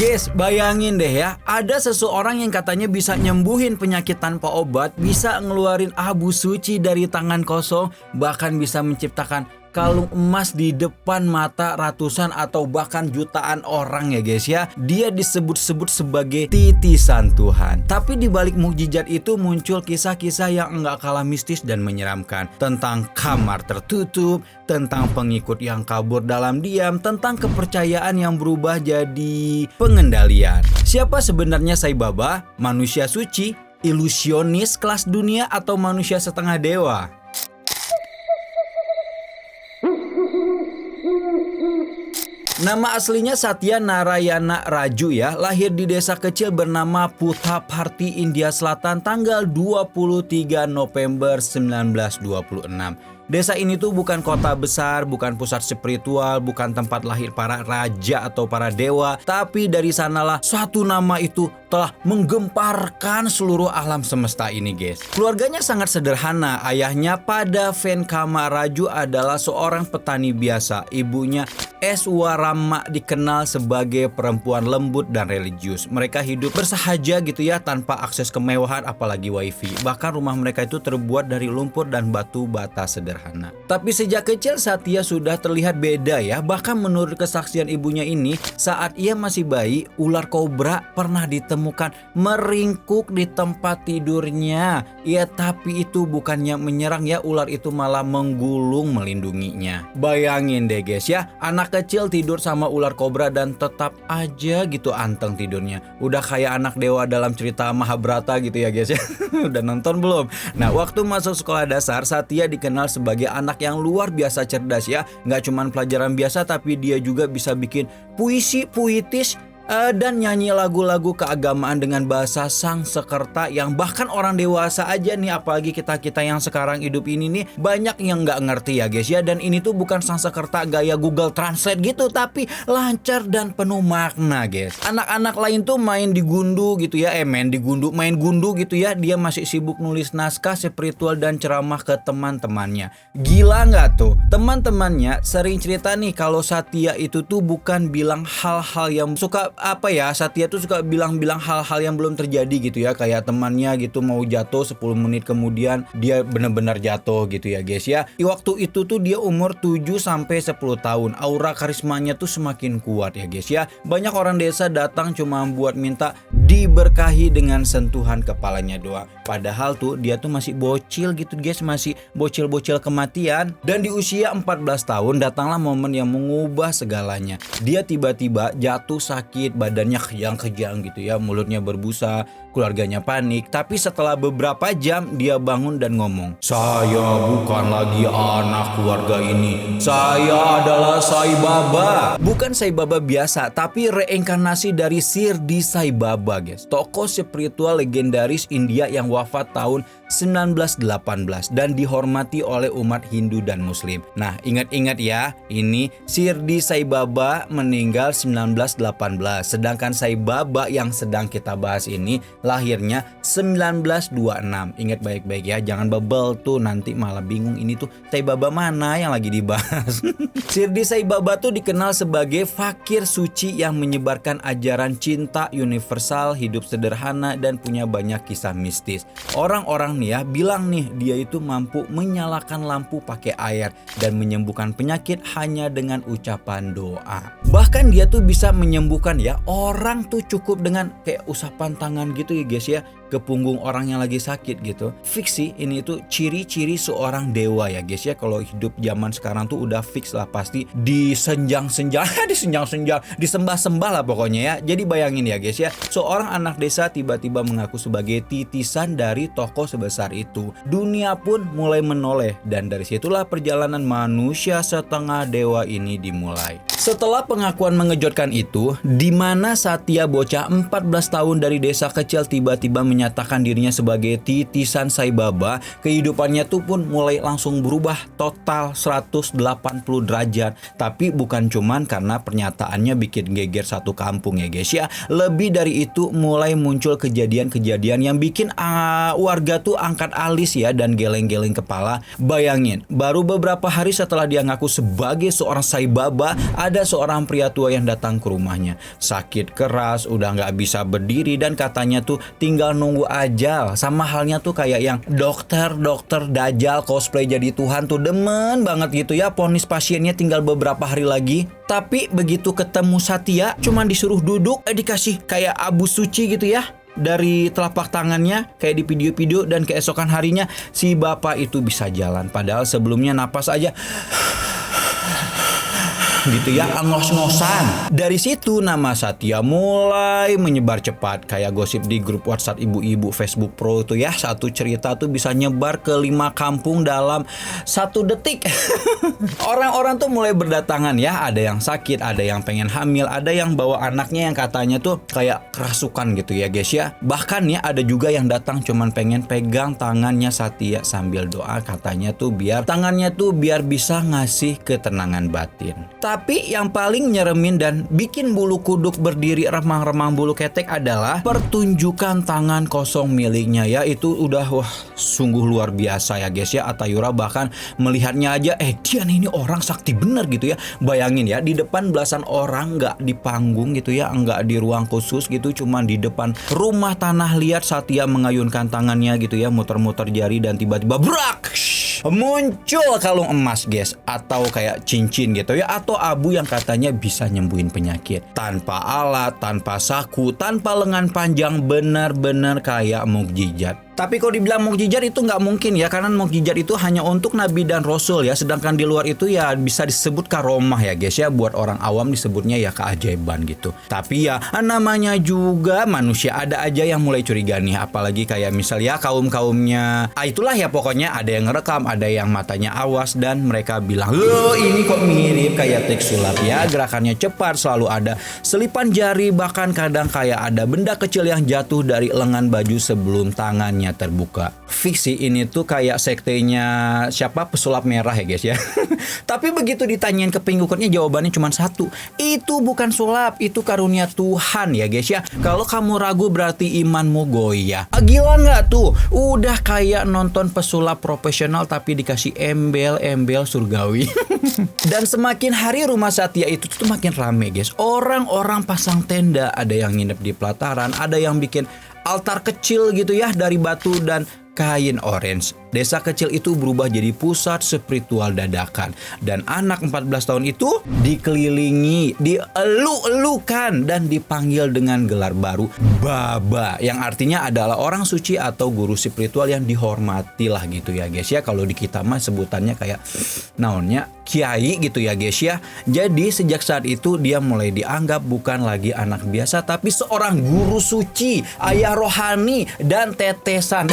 Guys, bayangin deh ya, ada seseorang yang katanya bisa nyembuhin penyakit tanpa obat, bisa ngeluarin abu suci dari tangan kosong, bahkan bisa menciptakan kalung emas di depan mata ratusan atau bahkan jutaan orang ya guys ya. Dia disebut-sebut sebagai titisan Tuhan. Tapi di balik mukjizat itu muncul kisah-kisah yang enggak kalah mistis dan menyeramkan. Tentang kamar tertutup, tentang pengikut yang kabur dalam diam, tentang kepercayaan yang berubah jadi pengendalian. Siapa sebenarnya Sai Baba? Manusia suci, ilusionis kelas dunia, atau manusia setengah dewa? Nama aslinya Satya Narayana Raju ya, lahir di desa kecil bernama Puttaparthi, India Selatan tanggal 23 November 1926. Desa ini tuh bukan kota besar, bukan pusat spiritual, bukan tempat lahir para raja atau para dewa, tapi dari sanalah suatu nama itu telah menggemparkan seluruh alam semesta ini guys. Keluarganya sangat sederhana. Ayahnya Pada Venkama Raju adalah seorang petani biasa. Ibunya Eswaramma dikenal sebagai perempuan lembut dan religius. Mereka hidup bersahaja gitu ya, tanpa akses kemewahan apalagi wifi. Bahkan rumah mereka itu terbuat dari lumpur dan batu bata sederhana. Tapi sejak kecil Satya sudah terlihat beda ya. Bahkan menurut kesaksian ibunya ini, saat ia masih bayi, ular kobra pernah ditemukan meringkuk di tempat tidurnya. Ya tapi itu bukannya menyerang ya, ular itu malah menggulung melindunginya. Bayangin deh guys ya, anak kecil tidur sama ular kobra dan tetap aja gitu anteng tidurnya. Udah kayak anak dewa dalam cerita Mahabharata gitu ya guys ya. Udah nonton belum? Nah, waktu masuk sekolah dasar, Satya dikenal sebagai anak yang luar biasa cerdas ya. Nggak cuman pelajaran biasa, tapi dia juga bisa bikin puisi puitis dan nyanyi lagu-lagu keagamaan dengan bahasa Sangsekerta yang bahkan orang dewasa aja nih, apalagi kita-kita yang sekarang hidup ini nih, banyak yang nggak ngerti ya guys ya. Dan ini tuh bukan Sangsekerta gaya Google Translate gitu, tapi lancar dan penuh makna guys. Anak-anak lain tuh main di gundu gitu ya, main gundu gitu ya. Dia masih sibuk nulis naskah spiritual dan ceramah ke teman-temannya. Gila nggak tuh? Teman-temannya sering cerita nih kalau Satya itu tuh bukan bilang hal-hal yang suka Satya tuh suka bilang-bilang hal-hal yang belum terjadi gitu ya. Kayak temannya gitu mau jatuh, 10 menit kemudian dia benar-benar jatuh gitu ya guys ya. Waktu itu tuh dia umur 7-10 tahun. Aura karismanya tuh semakin kuat ya guys ya. Banyak orang desa datang cuma buat minta diberkahi dengan sentuhan kepalanya doang. Padahal tuh dia tuh masih bocil gitu guys, masih bocil-bocil kematian. Dan di usia 14 tahun datanglah momen yang mengubah segalanya. Dia tiba-tiba jatuh sakit, badannya kejang-kejang gitu ya, mulutnya berbusa, keluarganya panik. Tapi setelah beberapa jam dia bangun dan ngomong, "Saya bukan lagi anak keluarga ini. Saya adalah Sai Baba." Bukan Sai Baba biasa, tapi reinkarnasi dari Shirdi Sai Baba guys. Tokoh spiritual legendaris India yang wafat tahun 1918 dan dihormati oleh umat Hindu dan Muslim. Nah, ingat-ingat ya, ini Shirdi Sai Baba meninggal 1918, sedangkan Sai Baba yang sedang kita bahas ini lahirnya 1926. Ingat baik-baik ya, jangan bebel tuh nanti malah bingung ini tuh Sai Baba mana yang lagi dibahas. Shirdi Sai Baba tuh dikenal sebagai fakir suci yang menyebarkan ajaran cinta universal, hidup sederhana, dan punya banyak kisah mistis. Orang-orang nih ya bilang nih dia itu mampu menyalakan lampu pakai air dan menyembuhkan penyakit hanya dengan ucapan doa. Bahkan dia tuh bisa menyembuhkan ya orang tuh cukup dengan kayak usapan tangan gitu ya guys ya, ke punggung orang yang lagi sakit gitu. Fix sih ini tuh ciri-ciri seorang dewa ya guys ya. Kalau hidup zaman sekarang tuh udah fix lah, pasti disenjang-senjang disembah-sembah lah pokoknya ya. Jadi bayangin ya guys ya, seorang anak desa tiba-tiba mengaku sebagai titisan dari tokoh sebesar itu. Dunia pun mulai menoleh dan dari situlah perjalanan manusia setengah dewa ini dimulai. Setelah pengakuan mengejutkan itu, di mana Satya bocah 14 tahun dari desa kecil tiba-tiba menyatakan dirinya sebagai titisan Sai Baba, kehidupannya tuh pun mulai langsung berubah total 180 derajat. Tapi bukan cuman karena pernyataannya bikin geger satu kampung ya guys ya. Lebih dari itu mulai muncul kejadian-kejadian yang bikin warga tuh angkat alis ya dan geleng-geleng kepala. Bayangin, baru beberapa hari setelah dia ngaku sebagai seorang Sai Baba, ada seorang pria tua yang datang ke rumahnya. Sakit keras, udah nggak bisa berdiri dan katanya tuh tinggal nunggu ajal. Sama halnya tuh kayak yang dokter Dajjal cosplay jadi Tuhan tuh demen banget gitu ya, vonis pasiennya tinggal beberapa hari lagi. Tapi begitu ketemu Satya, cuman disuruh duduk, dikasih kayak abu suci gitu ya dari telapak tangannya kayak di video-video, dan keesokan harinya si bapak itu bisa jalan. Padahal sebelumnya napas aja gitu ya, ngos-ngosan. Dari situ nama Satya mulai menyebar cepat kayak gosip di grup WhatsApp ibu-ibu Facebook Pro itu ya. Satu cerita tuh bisa nyebar ke 5 kampung dalam 1 detik. Orang-orang tuh mulai berdatangan ya, ada yang sakit, ada yang pengen hamil, ada yang bawa anaknya yang katanya tuh kayak kerasukan gitu ya guys ya. Bahkan ya ada juga yang datang cuman pengen pegang tangannya Satya sambil doa, katanya tuh biar tangannya tuh biar bisa ngasih ketenangan batin. Tapi yang paling nyeremin dan bikin bulu kuduk berdiri remang-remang bulu ketek adalah pertunjukan tangan kosong miliknya ya. Itu udah sungguh luar biasa ya guys ya. Atayura bahkan melihatnya aja, dia ini orang sakti bener gitu ya. Bayangin ya, di depan belasan orang, nggak di panggung gitu ya, nggak di ruang khusus gitu, cuman di depan rumah tanah liat Satya mengayunkan tangannya gitu ya, muter-muter jari, dan tiba-tiba brak, muncul kalung emas guys, atau kayak cincin gitu ya, atau abu yang katanya bisa nyembuhin penyakit. Tanpa alat, tanpa saku, tanpa lengan panjang, benar-benar kayak mukjizat. Tapi kalau dibilang mukjizat itu nggak mungkin ya, karena mukjizat itu hanya untuk nabi dan rasul ya, sedangkan di luar itu ya bisa disebut karomah ya guys ya. Buat orang awam disebutnya ya keajaiban gitu. Tapi ya namanya juga manusia, ada aja yang mulai curiga nih, apalagi kayak misalnya kaum-kaumnya itulah ya, pokoknya ada yang ngerekam, ada yang matanya awas, dan mereka bilang, loh ini kok mirip kayak teks sulap ya, gerakannya cepat, selalu ada selipan jari, bahkan kadang kayak ada benda kecil yang jatuh dari lengan baju sebelum tangannya terbuka. Fiksi ini tuh kayak sektenya siapa, pesulap merah ya guys ya. Tapi begitu ditanyain ke pengikutnya, jawabannya cuma satu, itu bukan sulap, itu karunia Tuhan ya guys ya. Kalau kamu ragu berarti imanmu goyah. Gila nggak tuh, udah kayak nonton pesulap profesional tapi dikasih embel-embel surgawi. Dan semakin hari rumah Satya itu tuh makin rame guys. Orang-orang pasang tenda, ada yang nginep di pelataran, ada yang bikin altar kecil gitu ya dari batu dan kain orange. Desa kecil itu berubah jadi pusat spiritual dadakan. Dan anak 14 tahun itu dikelilingi, dielu-elukan, dan dipanggil dengan gelar baru Baba, yang artinya adalah orang suci atau guru spiritual yang dihormati lah gitu ya guys ya. Kalau di kita mah sebutannya kayak naonnya kiai gitu ya guys ya. Jadi sejak saat itu dia mulai dianggap bukan lagi anak biasa, tapi seorang guru suci, ayah rohani, dan tetesan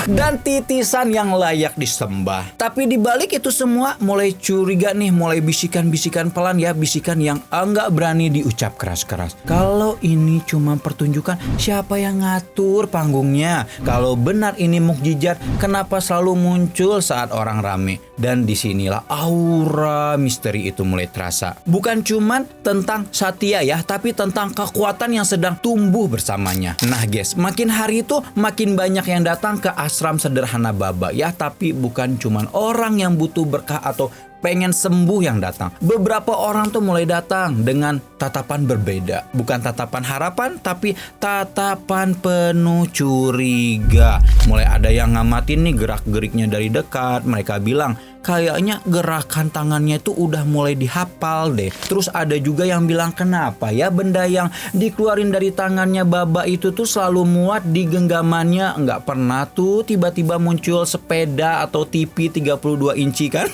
dan titisan yang layak disembah. Tapi dibalik itu semua mulai curiga nih, mulai bisikan-bisikan pelan ya, bisikan yang enggak berani diucap keras-keras. Kalau ini cuma pertunjukan, siapa yang ngatur panggungnya? Kalau benar ini mukjizat, kenapa selalu muncul saat orang rame? Dan disinilah aura misteri itu mulai terasa. Bukan cuman tentang Satya ya, tapi tentang kekuatan yang sedang tumbuh bersamanya. Nah guys, makin hari itu makin banyak yang datang ke ashram sederhana Baba ya, tapi bukan cuman orang yang butuh berkah atau pengen sembuh yang datang. Beberapa orang tuh mulai datang dengan tatapan berbeda. Bukan tatapan harapan, tapi tatapan penuh curiga. Mulai ada yang ngamatin nih gerak-geriknya dari dekat. Mereka bilang, kayaknya gerakan tangannya itu udah mulai dihafal deh. Terus ada juga yang bilang, kenapa ya benda yang dikeluarin dari tangannya Baba itu tuh selalu muat di genggamannya. Nggak pernah tuh tiba-tiba muncul sepeda atau TV 32 inci kan.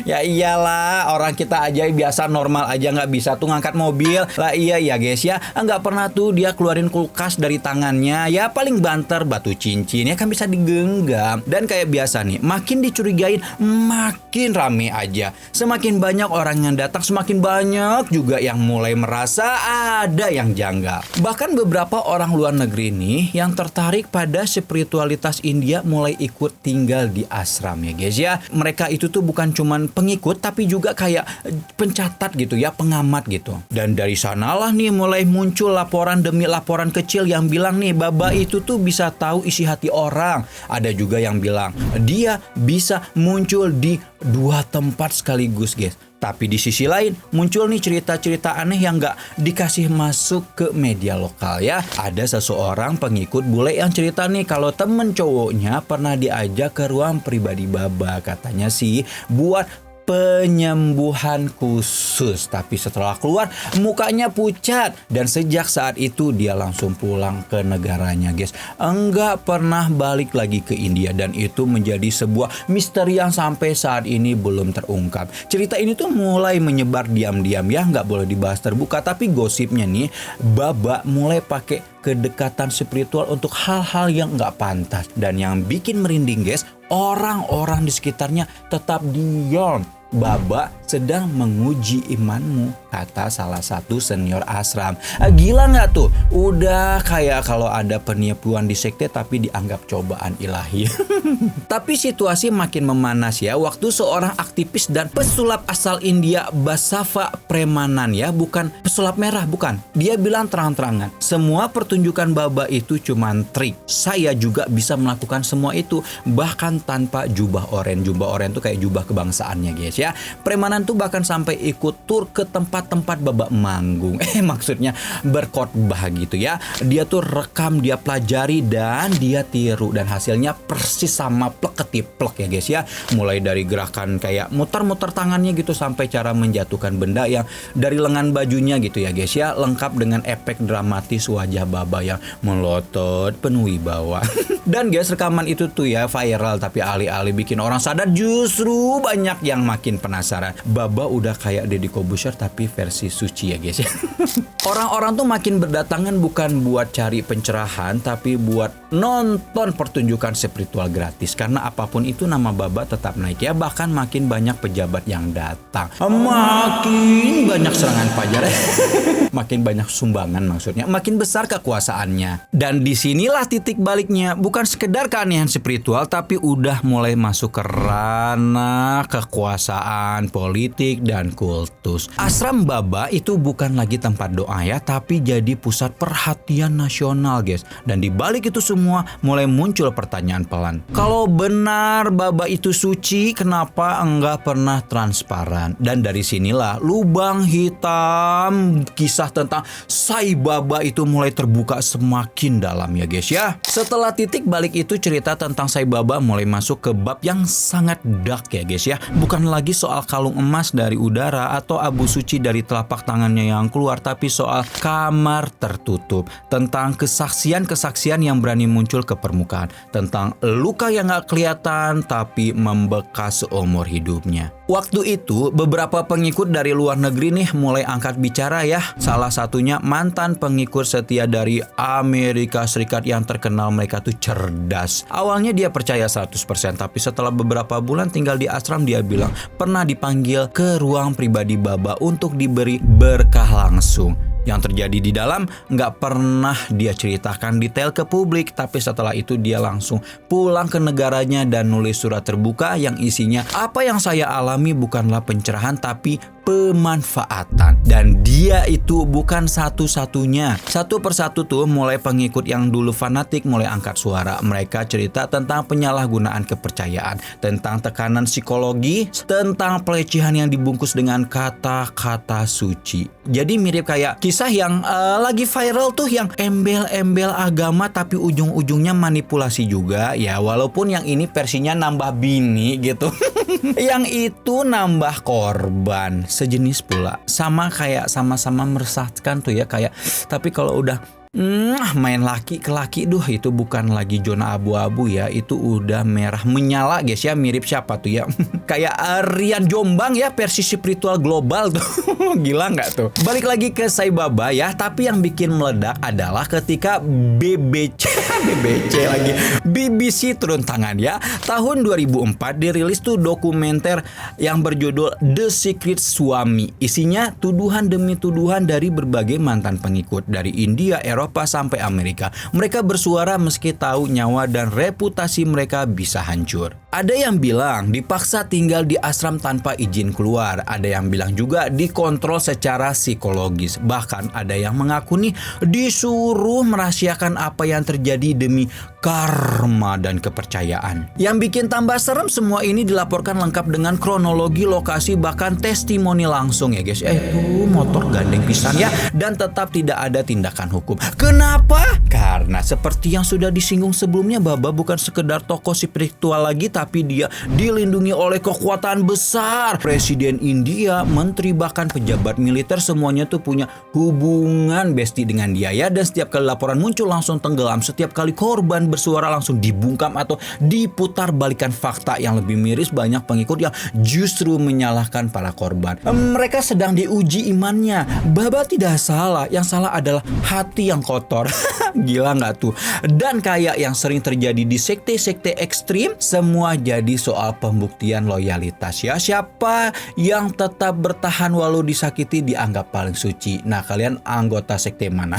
Ya iyalah, orang kita aja biasa normal aja nggak bisa tuh ngangkat mobil. Lah iya ya guys ya, nggak pernah tuh dia keluarin kulkas dari tangannya. Ya paling banter batu cincin ya kan bisa digenggam. Dan kayak biasa nih, makin dicurigain makin rame aja. Semakin banyak orang yang datang, semakin banyak juga yang mulai merasa ada yang janggal. Bahkan beberapa orang luar negeri nih yang tertarik pada spiritualitas India mulai ikut tinggal di ashram ya guys ya. Mereka itu tuh bukan cuman pengikut tapi juga kayak pencatat gitu ya, pengamat gitu. Dan dari sanalah nih mulai muncul laporan demi laporan kecil yang bilang nih Baba itu tuh bisa tahu isi hati orang. Ada juga yang bilang dia bisa muncul di 2 tempat sekaligus guys. Tapi di sisi lain muncul nih cerita-cerita aneh yang gak dikasih masuk ke media lokal ya. Ada seseorang pengikut bule yang cerita nih kalau temen cowoknya pernah diajak ke ruang pribadi Baba. Katanya sih buat penyembuhan khusus. Tapi setelah keluar mukanya pucat. Dan sejak saat itu dia langsung pulang ke negaranya guys. Enggak pernah balik lagi ke India. Dan itu menjadi sebuah misteri yang sampai saat ini belum terungkap. Cerita ini tuh mulai menyebar diam-diam ya. Nggak boleh dibahas terbuka. Tapi gosipnya nih Baba mulai pakai kedekatan spiritual untuk hal-hal yang nggak pantas. Dan yang bikin merinding guys, orang-orang di sekitarnya tetap diam. Baba sedang menguji imanmu, kata salah satu senior ashram. Gila nggak tuh? Udah kayak kalau ada penipuan di sekte tapi dianggap cobaan ilahi. Tapi situasi makin memanas ya waktu seorang aktivis dan pesulap asal India Basava Premanan ya, bukan pesulap merah, bukan. Dia bilang terang-terangan, semua pertunjukan Baba itu cuman trik. Saya juga bisa melakukan semua itu bahkan tanpa jubah oranye. Jubah oranye itu kayak jubah kebangsaannya guys ya. Premanan tuh bahkan sampai ikut tur ke tempat-tempat Baba manggung. Maksudnya berkhotbah gitu ya. Dia tuh rekam, dia pelajari dan dia tiru dan hasilnya persis sama plek ketiplek ya guys ya. Mulai dari gerakan kayak muter-muter tangannya gitu sampai cara menjatuhkan benda yang dari lengan bajunya gitu ya guys ya. Lengkap dengan efek dramatis wajah Baba yang melotot penuh wibawa. Dan guys rekaman itu tuh ya viral tapi alih-alih bikin orang sadar justru banyak yang makin penasaran. Baba udah kayak Deddy Corbuzier tapi versi suci ya guys ya. Orang-orang tuh makin berdatangan bukan buat cari pencerahan tapi buat nonton pertunjukan spiritual gratis. Karena apapun itu nama Baba tetap naik ya. Bahkan makin banyak pejabat yang datang. Makin banyak serangan pajar. Makin banyak sumbangan maksudnya. Makin besar kekuasaannya. Dan disinilah titik baliknya. Bukan sekedar keanehan spiritual tapi udah mulai masuk ke ranah kekuasaan, politik, dan kultus. Ashram Baba itu bukan lagi tempat doa ya, tapi jadi pusat perhatian nasional guys. Dan di balik itu semua mulai muncul pertanyaan pelan. Kalau benar Baba itu suci, kenapa enggak pernah transparan? Dan dari sinilah lubang hitam kisah tentang Sai Baba itu mulai terbuka semakin dalam ya guys ya. Setelah titik balik itu cerita tentang Sai Baba mulai masuk ke bab yang sangat dark ya guys ya. Bukan lagi soal kalung emas dari udara atau abu suci dari telapak tangannya yang keluar, tapi soal kamar tertutup, tentang kesaksian-kesaksian yang berani muncul ke permukaan, tentang luka yang gak kelihatan tapi membekas seumur hidupnya. Waktu itu beberapa pengikut dari luar negeri nih mulai angkat bicara ya. Salah satunya mantan pengikut setia dari Amerika Serikat yang terkenal mereka tuh cerdas. Awalnya dia percaya 100% tapi setelah beberapa bulan tinggal di ashram dia bilang pernah dipanggil ke ruang pribadi Baba untuk diberi berkah langsung. Yang terjadi di dalam nggak pernah dia ceritakan detail ke publik, tapi setelah itu dia langsung pulang ke negaranya dan nulis surat terbuka yang isinya apa yang saya alami bukanlah pencerahan tapi pemanfaatan. Dan dia itu bukan satu-satunya. Satu persatu tuh mulai pengikut yang dulu fanatik mulai angkat suara. Mereka cerita tentang penyalahgunaan kepercayaan, tentang tekanan psikologi, tentang pelecehan yang dibungkus dengan kata-kata suci. Jadi mirip kayak kisah yang lagi viral tuh yang embel-embel agama tapi ujung-ujungnya manipulasi juga ya. Walaupun yang ini versinya nambah bini gitu. Yang itu nambah korban. Sejenis pula. Sama kayak sama-sama meresahkan tuh ya kayak. Tapi kalau udah Main laki ke laki, itu bukan lagi zona abu-abu ya, itu udah merah menyala guys ya, mirip siapa tuh ya? Kayak Rian Jombang ya, versi spiritual global tuh. Gila nggak tuh? Balik lagi ke Sai Baba ya, tapi yang bikin meledak adalah ketika BBC lagi, BBC turun tangan ya. Tahun 2004 dirilis tuh dokumenter yang berjudul The Secret Suami. Isinya tuduhan demi tuduhan dari berbagai mantan pengikut dari India, Eropa sampai Amerika. Mereka bersuara meski tahu nyawa dan reputasi mereka bisa hancur. Ada yang bilang dipaksa tinggal di ashram tanpa izin keluar. Ada yang bilang juga dikontrol secara psikologis. Bahkan ada yang mengaku nih disuruh merahasiakan apa yang terjadi demi karma dan kepercayaan. Yang bikin tambah serem, semua ini dilaporkan lengkap dengan kronologi, lokasi, bahkan testimoni langsung ya guys. Tuh motor gandeng pisan ya. Dan tetap tidak ada tindakan hukum. Kenapa? Karena seperti yang sudah disinggung sebelumnya, Baba bukan sekedar tokoh spiritual lagi, tapi dia dilindungi oleh kekuatan besar. Presiden India, menteri, bahkan pejabat militer, semuanya tuh punya hubungan besti dengan dia ya. Dan setiap kali laporan muncul langsung tenggelam. Setiap kali korban bersuara langsung dibungkam atau diputar balikan fakta. Yang lebih miris, banyak pengikut yang justru menyalahkan para korban. Mereka sedang diuji imannya. Baba tidak salah, yang salah adalah hati yang kotor. Gila nggak tuh? Dan kayak yang sering terjadi di sekte-sekte ekstrim, semua jadi soal pembuktian loyalitas ya. Siapa yang tetap bertahan walau disakiti dianggap paling suci. Nah, kalian anggota sekte mana?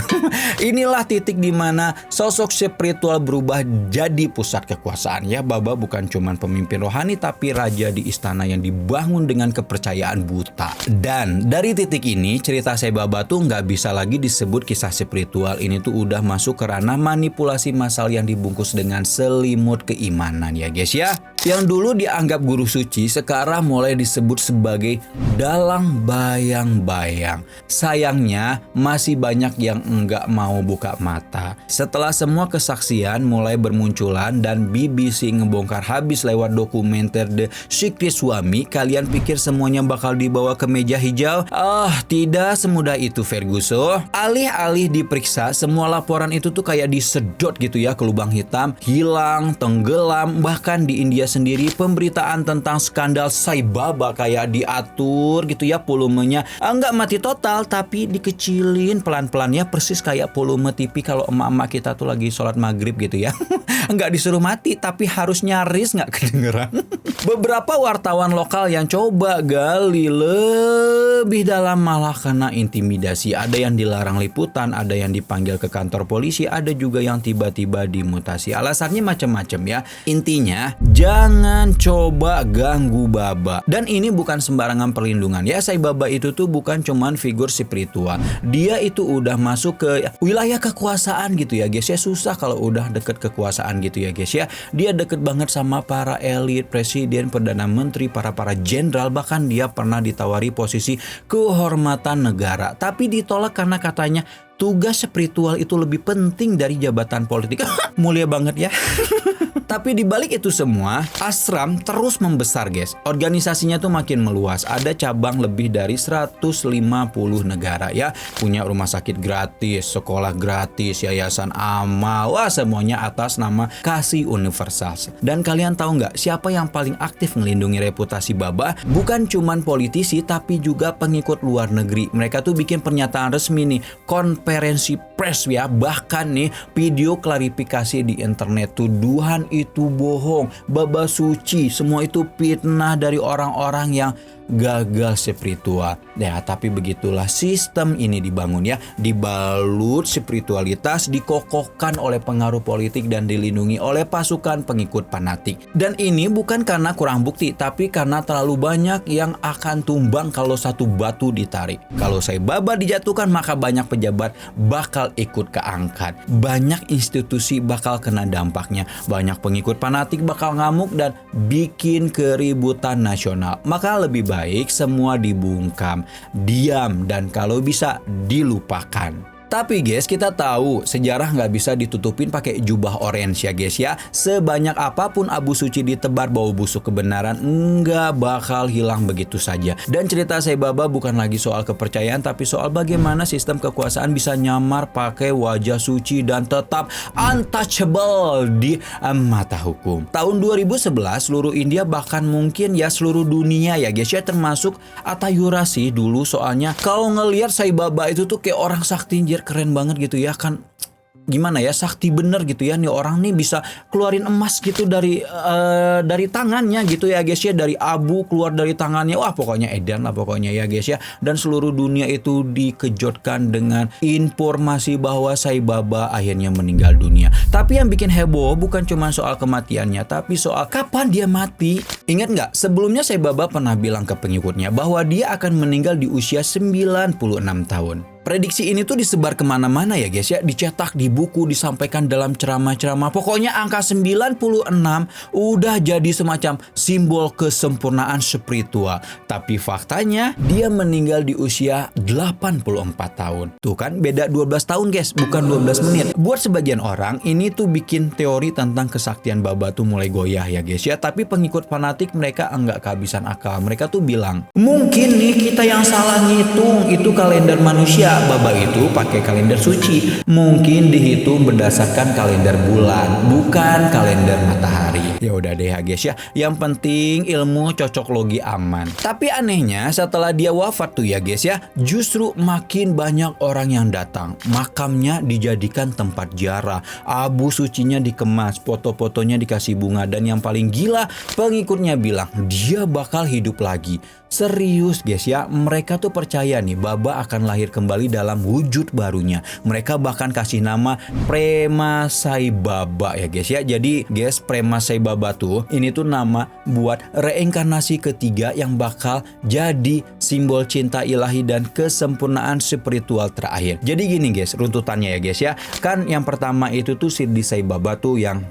Inilah titik di mana sosok spiritual berubah jadi pusat kekuasaan ya. Baba bukan cuman pemimpin rohani, tapi raja di istana yang dibangun dengan kepercayaan buta. Dan dari titik ini, cerita Sai Baba tuh nggak bisa lagi disebut kisah spiritual. Ini tuh udah masuk ke ranah manipulasi massal yang dibungkus dengan selimut keimanan ya guys ya. Yang dulu dianggap guru suci, sekarang mulai disebut sebagai dalang bayang-bayang. Sayangnya masih banyak yang enggak mau buka mata. Setelah semua kesaksian mulai bermunculan dan BBC ngebongkar habis lewat dokumenter The Secret Suami, kalian pikir semuanya bakal dibawa ke meja hijau? Tidak semudah itu Ferguson. Alih-alih diperiksa, semua laporan itu tuh kayak disedot gitu ya ke lubang hitam, hilang, tenggelam. Bahkan di India sendiri, pemberitaan tentang skandal Sai Baba kayak diatur gitu ya volumenya. Enggak mati total, tapi dikecilin pelan-pelan ya, persis kayak volume TV kalau emak-emak kita tuh lagi sholat maghrib gitu ya. Enggak disuruh mati, tapi harus nyaris nggak kedengeran. Beberapa wartawan lokal yang coba gali lebih dalam malah kena intimidasi. Ada yang dilarang liputan, ada yang dipanggil ke kantor polisi, ada juga yang tiba-tiba dimutasi. Alasannya macam-macam ya. Intinya, jangan coba ganggu Baba. Dan ini bukan sembarangan perlindungan ya. Sai Baba itu tuh bukan cuman figur spiritual. Dia itu udah masuk ke wilayah kekuasaan gitu ya guys ya. Susah kalau udah deket kekuasaan gitu ya guys ya. Dia deket banget sama para elit, presiden, perdana menteri, para jenderal. Bahkan dia pernah ditawari posisi kehormatan negara, tapi ditolak karena katanya tugas spiritual itu lebih penting dari jabatan politik. Mulia banget ya. Tapi dibalik itu semua, ashram terus membesar guys. Organisasinya tuh makin meluas. Ada cabang lebih dari 150 negara ya. Punya rumah sakit gratis, sekolah gratis, yayasan amal. Wah, semuanya atas nama kasih universal. Dan kalian tahu nggak siapa yang paling aktif melindungi reputasi Baba? Bukan cuman politisi, tapi juga pengikut luar negeri. Mereka tuh bikin pernyataan resmi nih, konferensi pers ya. Bahkan nih video klarifikasi di internet. Tuduhan itu bohong, Baba suci, semua itu fitnah dari orang-orang yang gagal spiritual. Ya, tapi begitulah sistem ini dibangun ya. Dibalut spiritualitas, dikokohkan oleh pengaruh politik dan dilindungi oleh pasukan pengikut fanatik. Dan ini bukan karena kurang bukti, tapi karena terlalu banyak yang akan tumbang kalau satu batu ditarik. Kalau Sai Baba dijatuhkan, maka banyak pejabat bakal ikut keangkat. Banyak institusi bakal kena dampaknya. Banyak pengikut fanatik bakal ngamuk dan bikin keributan nasional. Maka lebih baik semua dibungkam, diam, dan kalau bisa dilupakan. Tapi guys, kita tahu sejarah nggak bisa ditutupin pakai jubah orange ya guys ya. Sebanyak apapun abu suci ditebar bau busuk kebenaran nggak bakal hilang begitu saja. Dan cerita Sai Baba bukan lagi soal kepercayaan, tapi soal bagaimana sistem kekuasaan bisa nyamar pakai wajah suci dan tetap untouchable di mata hukum. Tahun 2011 seluruh India, bahkan mungkin ya seluruh dunia ya guys ya, termasuk Atayurasi dulu, soalnya kalau ngelihat Sai Baba itu tuh kayak orang sakti, keren banget gitu ya kan. Gimana ya, sakti bener gitu ya, nih orang nih bisa keluarin emas gitu dari tangannya gitu ya guys ya, dari abu keluar dari tangannya. Wah pokoknya edan lah pokoknya ya guys ya. Dan seluruh dunia itu dikejutkan dengan informasi bahwa Sai Baba akhirnya meninggal dunia. Tapi yang bikin heboh bukan cuma soal kematiannya, tapi soal kapan dia mati. Ingat nggak, sebelumnya Sai Baba pernah bilang ke pengikutnya bahwa dia akan meninggal di usia 96 tahun. Prediksi ini tuh disebar kemana-mana ya guys ya, dicetak di buku, disampaikan dalam ceramah-ceramah. Pokoknya angka 96 udah jadi semacam simbol kesempurnaan spiritual. Tapi faktanya dia meninggal di usia 84 tahun. Tuh kan beda 12 tahun guys, bukan 12 menit. Buat sebagian orang ini tuh bikin teori tentang kesaktian Baba tuh mulai goyah ya guys ya. Tapi pengikut fanatik mereka enggak kehabisan akal. Mereka tuh bilang, mungkin nih kita yang salah ngitung, itu kalender manusia. Baba itu pakai kalender suci, mungkin dihitung berdasarkan kalender bulan, bukan kalender matahari. Ya udah deh ya guys ya, yang penting ilmu cocok logi aman. Tapi anehnya setelah dia wafat tuh ya guys ya, justru makin banyak orang yang datang. Makamnya dijadikan tempat ziarah, abu sucinya dikemas, foto-fotonya dikasih bunga, dan yang paling gila pengikutnya bilang dia bakal hidup lagi. Serius guys ya, mereka tuh percaya nih Baba akan lahir kembali dalam wujud barunya. Mereka bahkan kasih nama Prema Sai Baba ya guys ya. Jadi guys, Prema Sai Baba tuh ini tuh nama buat reinkarnasi ketiga yang bakal jadi simbol cinta ilahi dan kesempurnaan spiritual terakhir. Jadi gini guys, runtutannya ya guys ya. Kan yang pertama itu tuh Shirdi Sai Baba tuh yang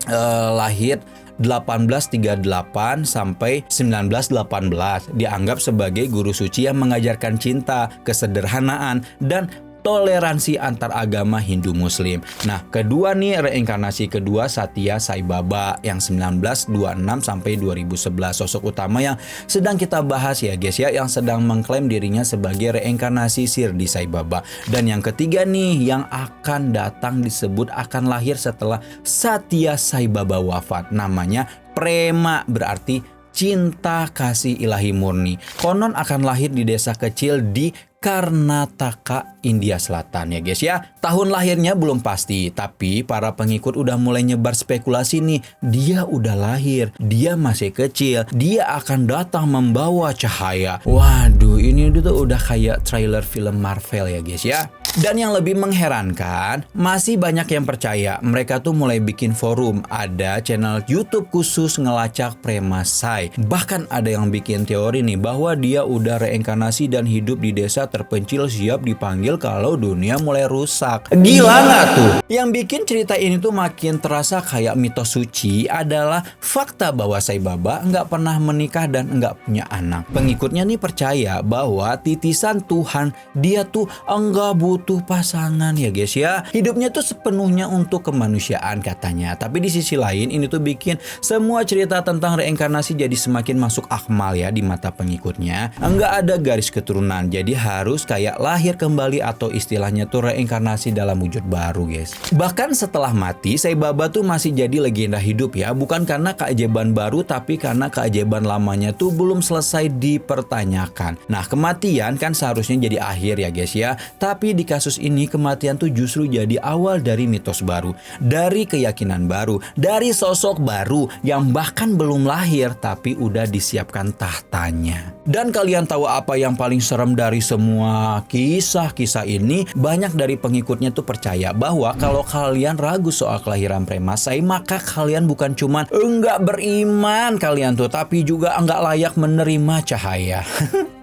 lahir 1838 sampai 1918, dianggap sebagai guru suci yang mengajarkan cinta, kesederhanaan, dan toleransi antar agama Hindu Muslim. Nah, kedua nih reinkarnasi kedua Satya Sai Baba yang 1926 sampai 2011, sosok utama yang sedang kita bahas ya guys ya, yang sedang mengklaim dirinya sebagai reinkarnasi Shirdi Sai Baba. Dan yang ketiga nih yang akan datang disebut akan lahir setelah Satya Sai Baba wafat, namanya Prema, berarti cinta kasih ilahi murni. Konon akan lahir di desa kecil di Karnataka, India Selatan ya guys ya. Tahun lahirnya belum pasti, tapi para pengikut udah mulai nyebar spekulasi nih. Dia udah lahir, dia masih kecil, dia akan datang membawa cahaya. Waduh, ini tuh udah kayak trailer film Marvel ya guys ya. Dan yang lebih mengherankan, masih banyak yang percaya. Mereka tuh mulai bikin forum, ada channel YouTube khusus ngelacak Prema Sai. Bahkan ada yang bikin teori nih bahwa dia udah reinkarnasi dan hidup di desa terpencil siap dipanggil kalau dunia mulai rusak. Gila nggak tuh? Yang bikin cerita ini tuh makin terasa kayak mitos suci adalah fakta bahwa Sai Baba nggak pernah menikah dan nggak punya anak. Pengikutnya nih percaya bahwa titisan Tuhan, dia tuh enggak butuh pasangan ya guys ya. Hidupnya tuh sepenuhnya untuk kemanusiaan katanya. Tapi di sisi lain ini tuh bikin semua cerita tentang reinkarnasi jadi semakin masuk akmal ya di mata pengikutnya. Enggak ada garis keturunan, jadi harus kayak lahir kembali atau istilahnya tuh reinkarnasi dalam wujud baru guys. Bahkan setelah mati, Sai Baba tuh masih jadi legenda hidup ya. Bukan karena keajaiban baru, tapi karena keajaiban lamanya tuh belum selesai dipertanyakan. Nah, kematian kan seharusnya jadi akhir ya guys ya. Tapi di kasus ini kematian tuh justru jadi awal dari mitos baru, dari keyakinan baru, dari sosok baru yang bahkan belum lahir tapi udah disiapkan tahtanya. Dan kalian tahu apa yang paling serem dari semua kisah-kisah ini? Banyak dari pengikutnya tuh percaya bahwa kalau kalian ragu soal kelahiran Prema Sai, maka kalian bukan cuman enggak beriman kalian tuh, tapi juga enggak layak menerima cahaya.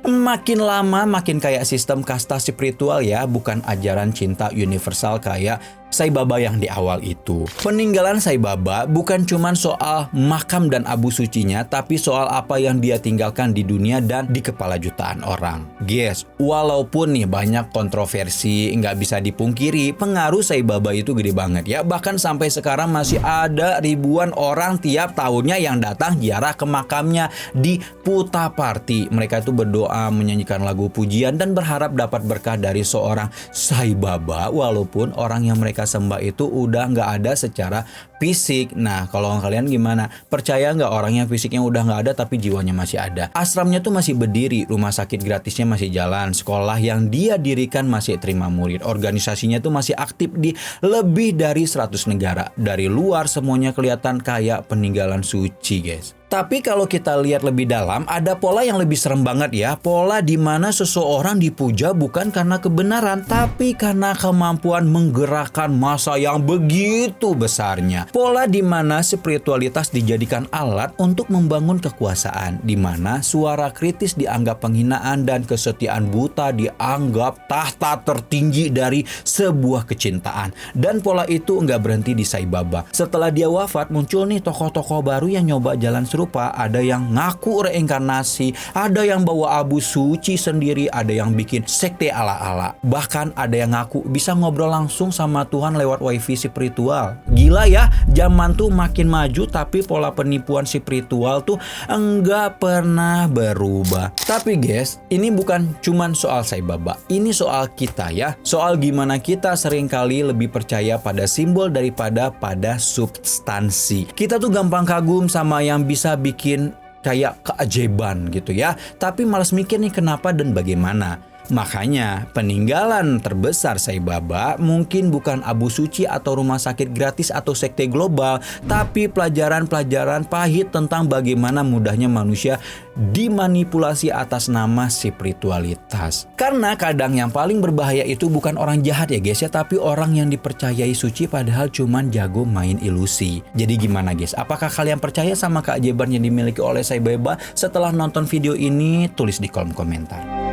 Makin lama makin kayak sistem kasta spiritual ya, bukan ajaran cinta universal kayak Sai Baba yang di awal itu. Peninggalan Sai Baba bukan cuma soal makam dan abu sucinya, tapi soal apa yang dia tinggalkan di dunia dan di kepala jutaan orang. Guys, walaupun nih banyak kontroversi, nggak bisa dipungkiri, pengaruh Sai Baba itu gede banget ya. Bahkan sampai sekarang masih ada ribuan orang tiap tahunnya yang datang ziarah ke makamnya di Puttaparthi. Mereka itu berdoa, menyanyikan lagu pujian, dan berharap dapat berkah dari seorang Sai Baba, walaupun orang yang mereka sembah itu udah nggak ada secara fisik. Nah, kalau kalian gimana? Percaya nggak orang yang fisiknya udah nggak ada tapi jiwanya masih ada? Asramnya tuh masih berdiri, rumah sakit gratisnya masih jalan, sekolah yang dia dirikan masih terima murid, organisasinya tuh masih aktif di lebih dari 100 negara. Dari luar semuanya kelihatan kayak peninggalan suci, guys. Tapi kalau kita lihat lebih dalam, ada pola yang lebih serem banget ya. Pola di mana seseorang dipuja bukan karena kebenaran, tapi karena kemampuan menggerakkan massa yang begitu besarnya. Pola di mana spiritualitas dijadikan alat untuk membangun kekuasaan, di mana suara kritis dianggap penghinaan dan kesetiaan buta dianggap tahta tertinggi dari sebuah kecintaan. Dan pola itu nggak berhenti di Sai Baba. Setelah dia wafat, muncul nih tokoh-tokoh baru yang nyoba jalan serupa. Ada yang ngaku reinkarnasi, ada yang bawa abu suci sendiri, ada yang bikin sekte ala-ala. Bahkan ada yang ngaku bisa ngobrol langsung sama Tuhan lewat wifi spiritual. Gila ya, zaman tuh makin maju tapi pola penipuan spiritual tuh enggak pernah berubah. Tapi guys, ini bukan cuman soal Sai Baba, ini soal kita ya. Soal gimana kita seringkali lebih percaya pada simbol daripada pada substansi. Kita tuh gampang kagum sama yang bisa bikin kayak keajaiban gitu ya, tapi malas mikir nih kenapa dan bagaimana. Makanya peninggalan terbesar Sai Baba mungkin bukan abu suci atau rumah sakit gratis atau sekte global, tapi pelajaran-pelajaran pahit tentang bagaimana mudahnya manusia dimanipulasi atas nama spiritualitas. Karena kadang yang paling berbahaya itu bukan orang jahat ya guys ya, tapi orang yang dipercayai suci padahal cuman jago main ilusi. Jadi gimana guys? Apakah kalian percaya sama keajaiban yang dimiliki oleh Sai Baba? Setelah nonton video ini, tulis di kolom komentar.